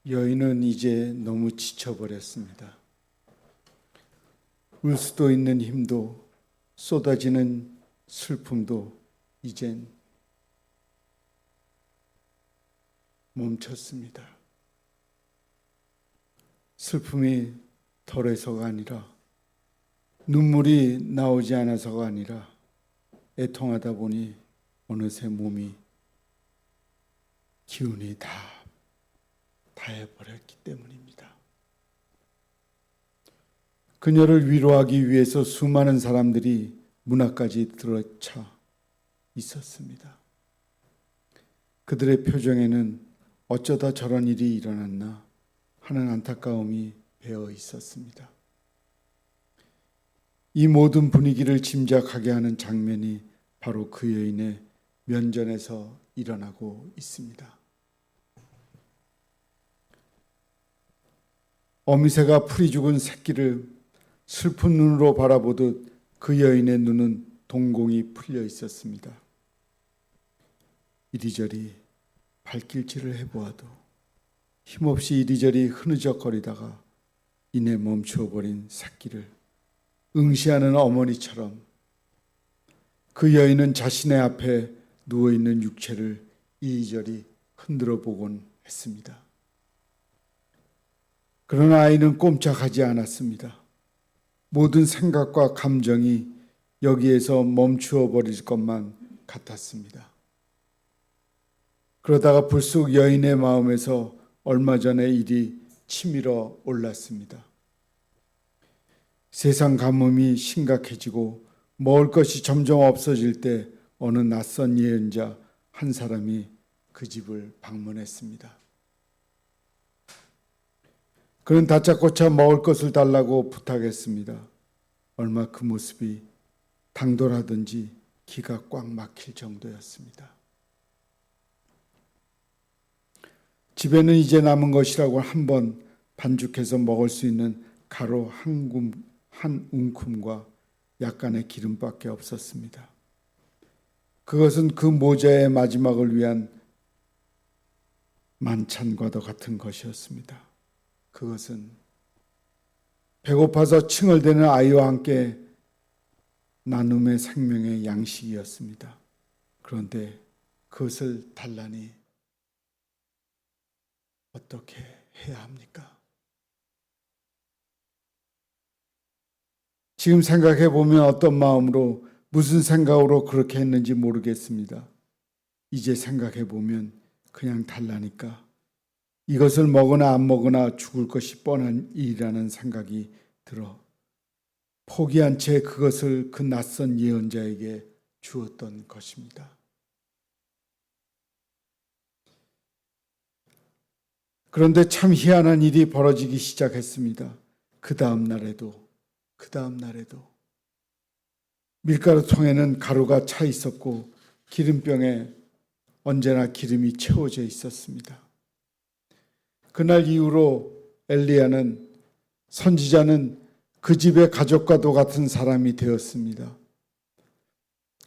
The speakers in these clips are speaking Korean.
여인은 이제 너무 지쳐버렸습니다. 울 수도 있는 힘도 쏟아지는 슬픔도 이젠 멈췄습니다. 슬픔이 덜해서가 아니라 눈물이 나오지 않아서가 아니라 애통하다 보니 어느새 몸이 기운이 다 다해버렸기 때문입니다. 그녀를 위로하기 위해서 수많은 사람들이 문 앞까지 들어차 있었습니다. 그들의 표정에는 어쩌다 저런 일이 일어났나 하는 안타까움이 배어 있었습니다. 이 모든 분위기를 짐작하게 하는 장면이 바로 그 여인의 면전에서 일어나고 있습니다. 어미새가 풀이 죽은 새끼를 슬픈 눈으로 바라보듯 그 여인의 눈은 동공이 풀려 있었습니다. 이리저리 발길질을 해보아도 힘없이 이리저리 흐느적거리다가 이내 멈추어버린 새끼를 응시하는 어머니처럼 그 여인은 자신의 앞에 누워있는 육체를 이리저리 흔들어 보곤 했습니다. 그러나 아이는 꼼짝하지 않았습니다. 모든 생각과 감정이 여기에서 멈추어 버릴 것만 같았습니다. 그러다가 불쑥 여인의 마음에서 얼마 전의 일이 치밀어 올랐습니다. 세상 가뭄이 심각해지고 먹을 것이 점점 없어질 때 어느 낯선 예언자 한 사람이 그 집을 방문했습니다. 그는 다짜고짜 먹을 것을 달라고 부탁했습니다. 얼마 그 모습이 당돌하든지 기가 꽉 막힐 정도였습니다. 집에는 이제 남은 것이라고 한번 반죽해서 먹을 수 있는 가루 한 움큼과 약간의 기름밖에 없었습니다. 그것은 그 모자의 마지막을 위한 만찬과도 같은 것이었습니다. 그것은 배고파서 칭얼대는 아이와 함께 나눔의 생명의 양식이었습니다. 그런데 그것을 달라니 어떻게 해야 합니까? 지금 생각해 보면 어떤 마음으로 무슨 생각으로 그렇게 했는지 모르겠습니다. 이제 생각해 보면 그냥 달라니까 이것을 먹으나 안 먹으나 죽을 것이 뻔한 일이라는 생각이 들어 포기한 채 그것을 그 낯선 예언자에게 주었던 것입니다. 그런데 참 희한한 일이 벌어지기 시작했습니다. 그 다음 날에도 밀가루통에는 가루가 차 있었고 기름병에 언제나 기름이 채워져 있었습니다. 그날 이후로 엘리야는 선지자는 그 집의 가족과도 같은 사람이 되었습니다.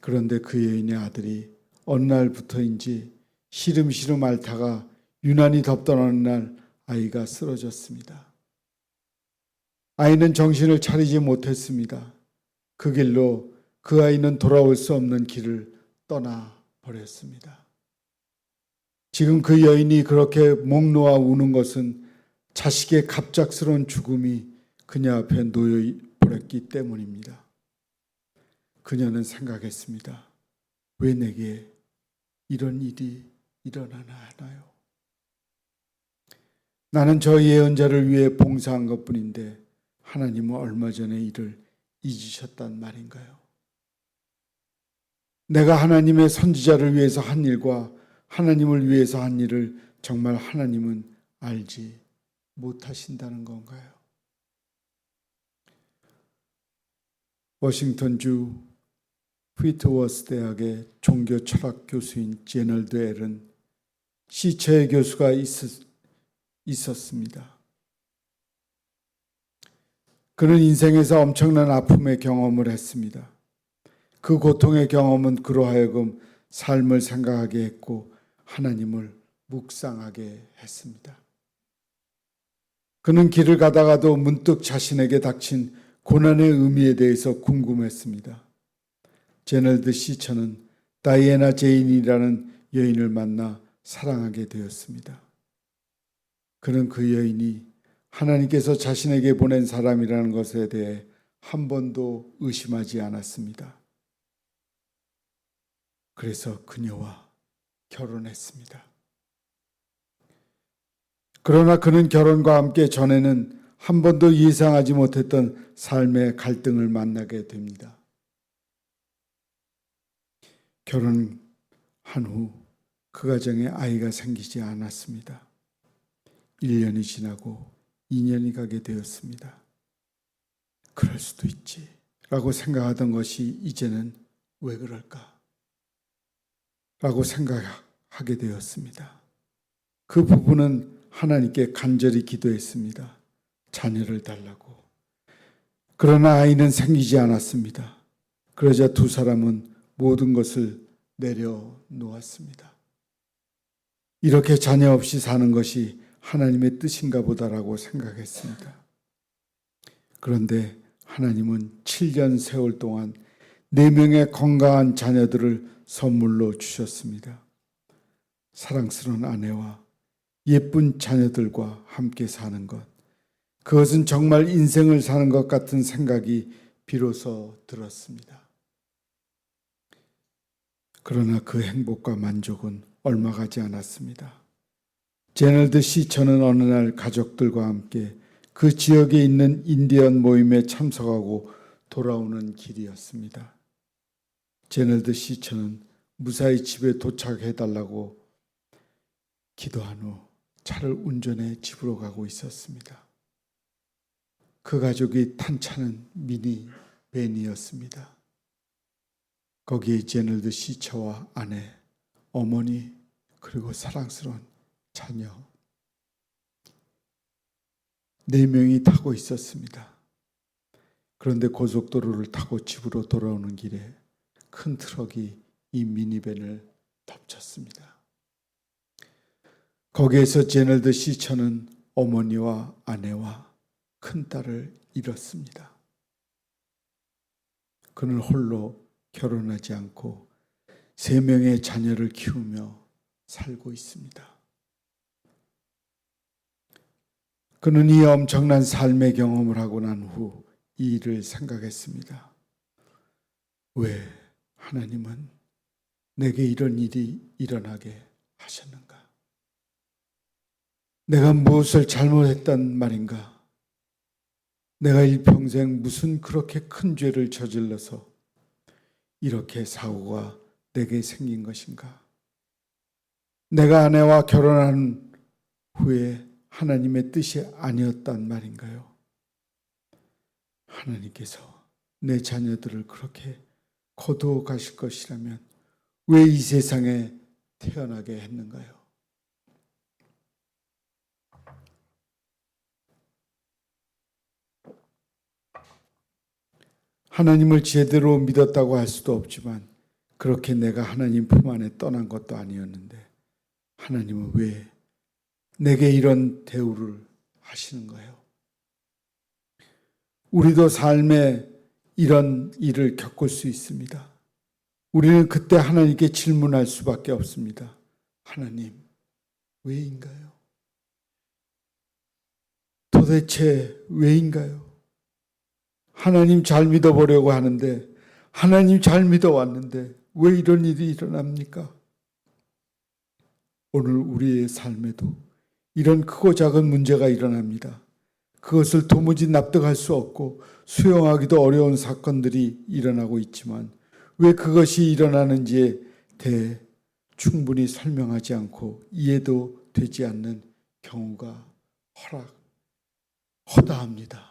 그런데 그 여인의 아들이 어느 날부터인지 시름시름 앓다가 유난히 덥던 어느 날 아이가 쓰러졌습니다. 아이는 정신을 차리지 못했습니다. 그 길로 그 아이는 돌아올 수 없는 길을 떠나버렸습니다. 지금 그 여인이 그렇게 목 놓아 우는 것은 자식의 갑작스러운 죽음이 그녀 앞에 놓여 버렸기 때문입니다. 그녀는 생각했습니다. 왜 내게 이런 일이 일어나나 하나요? 나는 저 예언자를 위해 봉사한 것뿐인데 하나님은 얼마 전에 이를 잊으셨단 말인가요? 내가 하나님의 선지자를 위해서 한 일과 하나님을 위해서 한 일을 정말 하나님은 알지 못하신다는 건가요? 워싱턴주 휘트워스 대학의 종교 철학 교수인 제널드 앨은 시체의 교수가 있었습니다. 그는 인생에서 엄청난 아픔의 경험을 했습니다. 그 고통의 경험은 그로 하여금 삶을 생각하게 했고 하나님을 묵상하게 했습니다. 그는 길을 가다가도 문득 자신에게 닥친 고난의 의미에 대해서 궁금했습니다. 제널드 시처는 다이애나 제인이라는 여인을 만나 사랑하게 되었습니다. 그는 그 여인이 하나님께서 자신에게 보낸 사람이라는 것에 대해 한 번도 의심하지 않았습니다. 그래서 그녀와 결혼했습니다. 그러나 그는 결혼과 함께 전에는 한 번도 예상하지 못했던 삶의 갈등을 만나게 됩니다. 결혼한 후 그 가정에 아이가 생기지 않았습니다. 1년이 지나고 2년이 가게 되었습니다. 그럴 수도 있지 라고 생각하던 것이 이제는 왜 그럴까? 라고 생각하게 되었습니다. 그 부부는 하나님께 간절히 기도했습니다. 자녀를 달라고. 그러나 아이는 생기지 않았습니다. 그러자 두 사람은 모든 것을 내려놓았습니다. 이렇게 자녀 없이 사는 것이 하나님의 뜻인가 보다라고 생각했습니다. 그런데 하나님은 7년 세월 동안 4명의 건강한 자녀들을 선물로 주셨습니다. 사랑스러운 아내와 예쁜 자녀들과 함께 사는 것, 그것은 정말 인생을 사는 것 같은 생각이 비로소 들었습니다. 그러나 그 행복과 만족은 얼마 가지 않았습니다. 제널드 시처는 어느 날 가족들과 함께 그 지역에 있는 인디언 모임에 참석하고 돌아오는 길이었습니다. 제널드 시처는 무사히 집에 도착해달라고 기도한 후 차를 운전해 집으로 가고 있었습니다. 그 가족이 탄 차는 미니밴이었습니다. 거기에 제널드 시처와 아내, 어머니, 그리고 사랑스러운 자녀 4명이 타고 있었습니다. 그런데 고속도로를 타고 집으로 돌아오는 길에 큰 트럭이 이 미니밴을 덮쳤습니다. 거기에서 제널드 시처는 어머니와 아내와 큰딸을 잃었습니다. 그는 홀로 결혼하지 않고 3명의 자녀를 키우며 살고 있습니다. 그는 이 엄청난 삶의 경험을 하고 난 후 이 일을 생각했습니다. 왜 하나님은 내게 이런 일이 일어나게 하셨는가? 내가 무엇을 잘못했단 말인가? 내가 일평생 무슨 그렇게 큰 죄를 저질러서 이렇게 사고가 내게 생긴 것인가? 내가 아내와 결혼한 후에 하나님의 뜻이 아니었단 말인가요? 하나님께서 내 자녀들을 그렇게 거두어 가실 것이라면 왜 이 세상에 태어나게 했는가요? 하나님을 제대로 믿었다고 할 수도 없지만 그렇게 내가 하나님 품 안에 떠난 것도 아니었는데 하나님은 왜 내게 이런 대우를 하시는 거예요? 우리도 삶에 이런 일을 겪을 수 있습니다. 우리는 그때 하나님께 질문할 수밖에 없습니다. 하나님, 왜인가요? 도대체 왜인가요? 하나님 잘 믿어보려고 하는데, 하나님 잘 믿어왔는데 왜 이런 일이 일어납니까? 오늘 우리의 삶에도 이런 크고 작은 문제가 일어납니다. 그것을 도무지 납득할 수 없고 수용하기도 어려운 사건들이 일어나고 있지만 왜 그것이 일어나는지에 대해 충분히 설명하지 않고 이해도 되지 않는 경우가 허다합니다.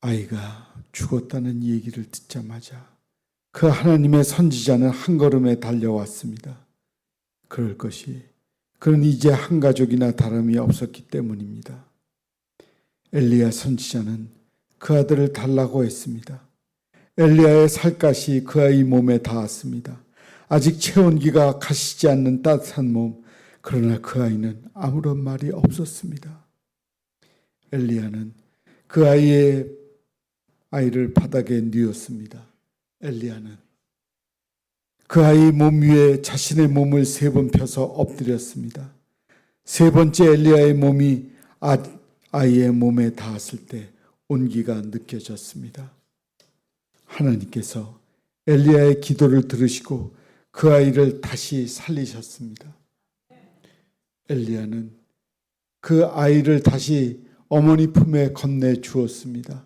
아이가 죽었다는 얘기를 듣자마자 그 하나님의 선지자는 한 걸음에 달려왔습니다. 그럴 것이 그는 이제 한 가족이나 다름이 없었기 때문입니다. 엘리야 선지자는 그 아들을 달라고 했습니다. 엘리야의 살갗이 그 아이 몸에 닿았습니다. 아직 체온기가 가시지 않는 따뜻한 몸, 그러나 그 아이는 아무런 말이 없었습니다. 엘리야는 그 아이를 바닥에 뉘었습니다. 엘리야는 그 아이 몸 위에 자신의 몸을 3번 펴서 엎드렸습니다. 3번째 엘리야의 몸이 아이의 몸에 닿았을 때 온기가 느껴졌습니다. 하나님께서 엘리야의 기도를 들으시고 그 아이를 다시 살리셨습니다. 엘리야는 그 아이를 다시 어머니 품에 건네 주었습니다.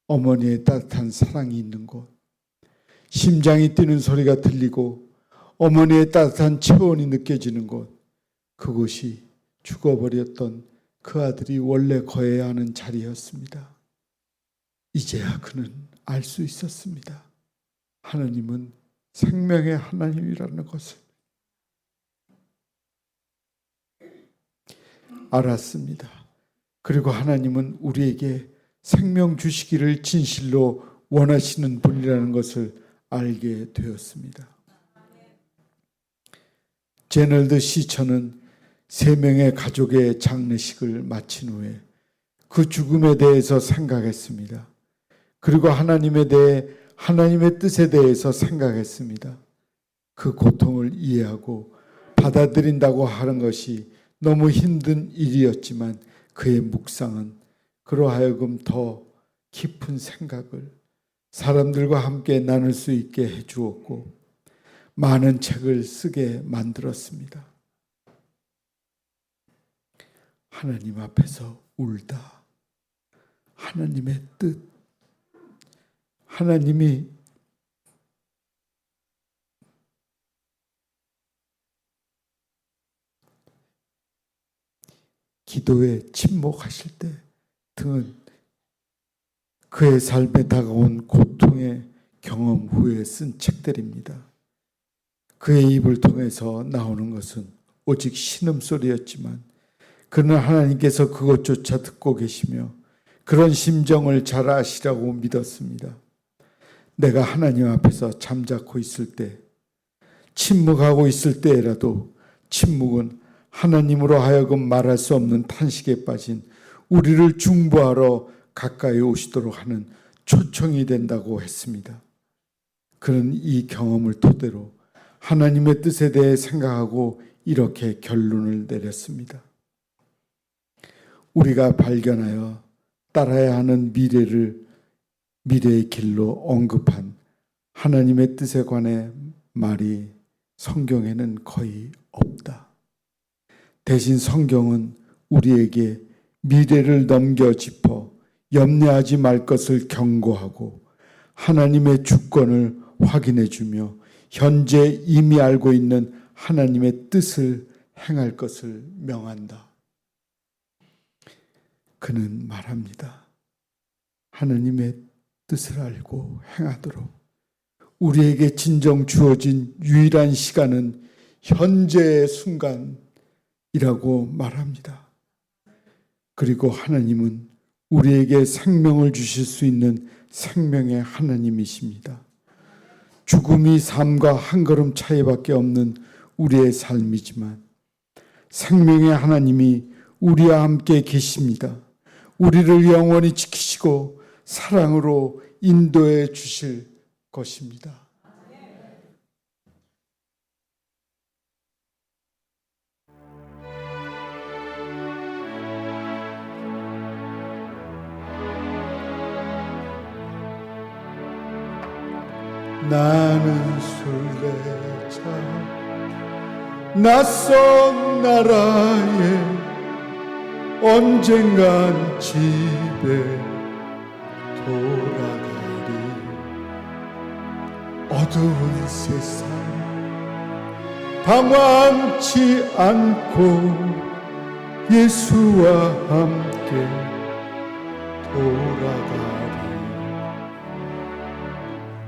어머니의 따뜻한 사랑이 있는 곳, 심장이 뛰는 소리가 들리고 어머니의 따뜻한 체온이 느껴지는 곳, 그곳이 죽어버렸던 그 아들이 원래 거해야 하는 자리였습니다. 이제야 그는 알 수 있었습니다. 하나님은 생명의 하나님이라는 것을 알았습니다. 그리고 하나님은 우리에게 생명 주시기를 진실로 원하시는 분이라는 것을 알게 되었습니다. 제널드 시처는 3명의 가족의 장례식을 마친 후에 그 죽음에 대해서 생각했습니다. 그리고 하나님의 뜻에 대해서 생각했습니다. 그 고통을 이해하고 받아들인다고 하는 것이 너무 힘든 일이었지만 그의 묵상은 그로 하여금 더 깊은 생각을 사람들과 함께 나눌 수 있게 해주었고 많은 책을 쓰게 만들었습니다. 하나님 앞에서 울다. 하나님의 뜻. 하나님이 기도에 침묵하실 때 등은 그의 삶에 다가온 고통의 경험 후에 쓴 책들입니다. 그의 입을 통해서 나오는 것은 오직 신음소리였지만 그는 하나님께서 그것조차 듣고 계시며 그런 심정을 잘 아시라고 믿었습니다. 내가 하나님 앞에서 잠자코 있을 때, 침묵하고 있을 때라도 침묵은 하나님으로 하여금 말할 수 없는 탄식에 빠진 우리를 중보하러 가까이 오시도록 하는 초청이 된다고 했습니다. 그는 이 경험을 토대로 하나님의 뜻에 대해 생각하고 이렇게 결론을 내렸습니다. 우리가 발견하여 따라야 하는 미래의 길로 언급한 하나님의 뜻에 관해 말이 성경에는 거의 없다. 대신 성경은 우리에게 미래를 넘겨 짚어 염려하지 말 것을 경고하고 하나님의 주권을 확인해 주며 현재 이미 알고 있는 하나님의 뜻을 행할 것을 명한다. 그는 말합니다. 하나님의 뜻을 알고 행하도록 우리에게 진정 주어진 유일한 시간은 현재의 순간이라고 말합니다. 그리고 하나님은 우리에게 생명을 주실 수 있는 생명의 하나님이십니다. 죽음이 삶과 한 걸음 차이밖에 없는 우리의 삶이지만 생명의 하나님이 우리와 함께 계십니다. 우리를 영원히 지키시고 사랑으로 인도해 주실 것입니다. 나는 순례자 낯선 나라에 언젠간 집에 돌아가리. 어두운 세상 방황치 않고 예수와 함께 돌아가리.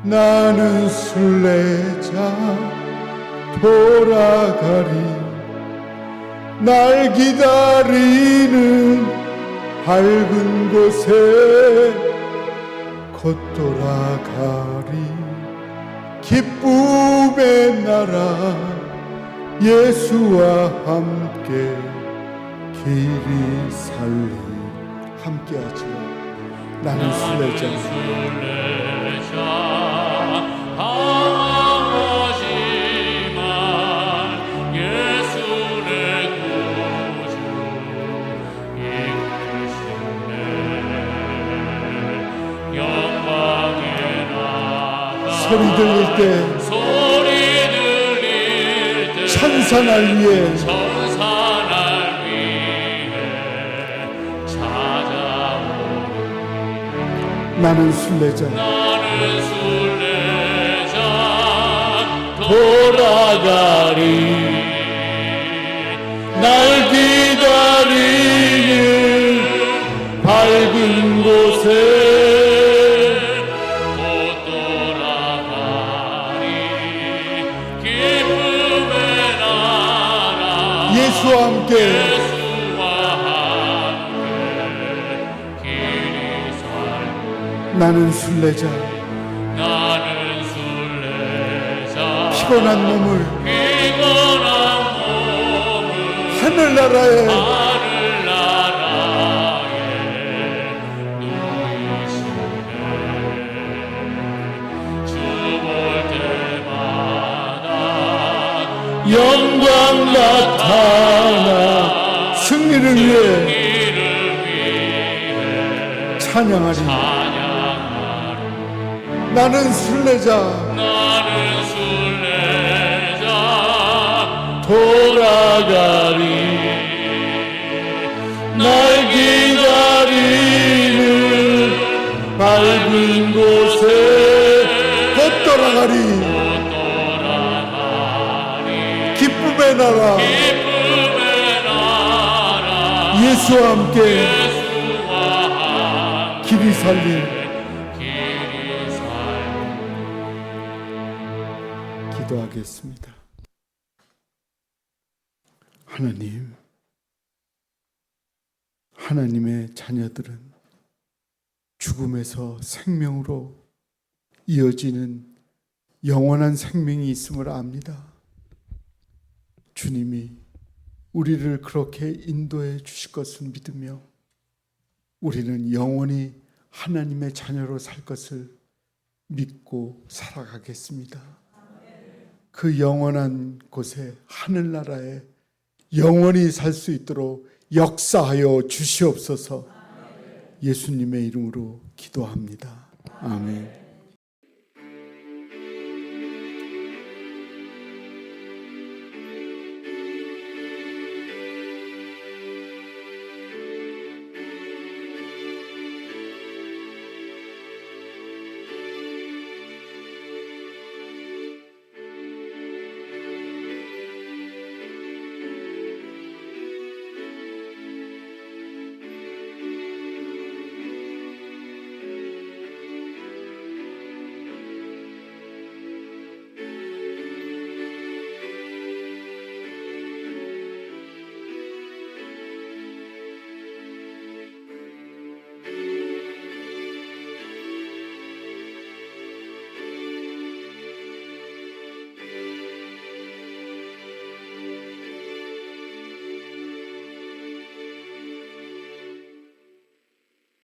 나는 순례자 돌아가리. 날 기다리는 밝은 곳에 곧 돌아가리. 기쁨의 나라 예수와 함께 길이 살리. 함께하죠. 나는 순례자 강하지만 예수 내 구주 이끄시네. 영광에 나가 소리 들릴 때 천사날 위에 나는 순례자 돌아가리. 날 기다리는 밝은 곳에 곧 돌아가리. 기쁨의 나라 예수와 함께 길이 살고. 나는 순례자 피곤한 몸을 하늘나라에 누이시네. 주 볼 때마다 영광 나타나 승리를 위해 찬양하리. 나는 순례자 돌아가리. 날 기다리는 밝은 곳에 곧 돌아가리. 기쁨의 나라 예수와 함께 길이 살린 기도하겠습니다. 하나님, 하나님의 자녀들은 죽음에서 생명으로 이어지는 영원한 생명이 있음을 압니다. 주님이 우리를 그렇게 인도해 주실 것을 믿으며 우리는 영원히 하나님의 자녀로 살 것을 믿고 살아가겠습니다. 그 영원한 곳에 하늘나라에 영원히 살 수 있도록 역사하여 주시옵소서. 예수님의 이름으로 기도합니다. 아멘.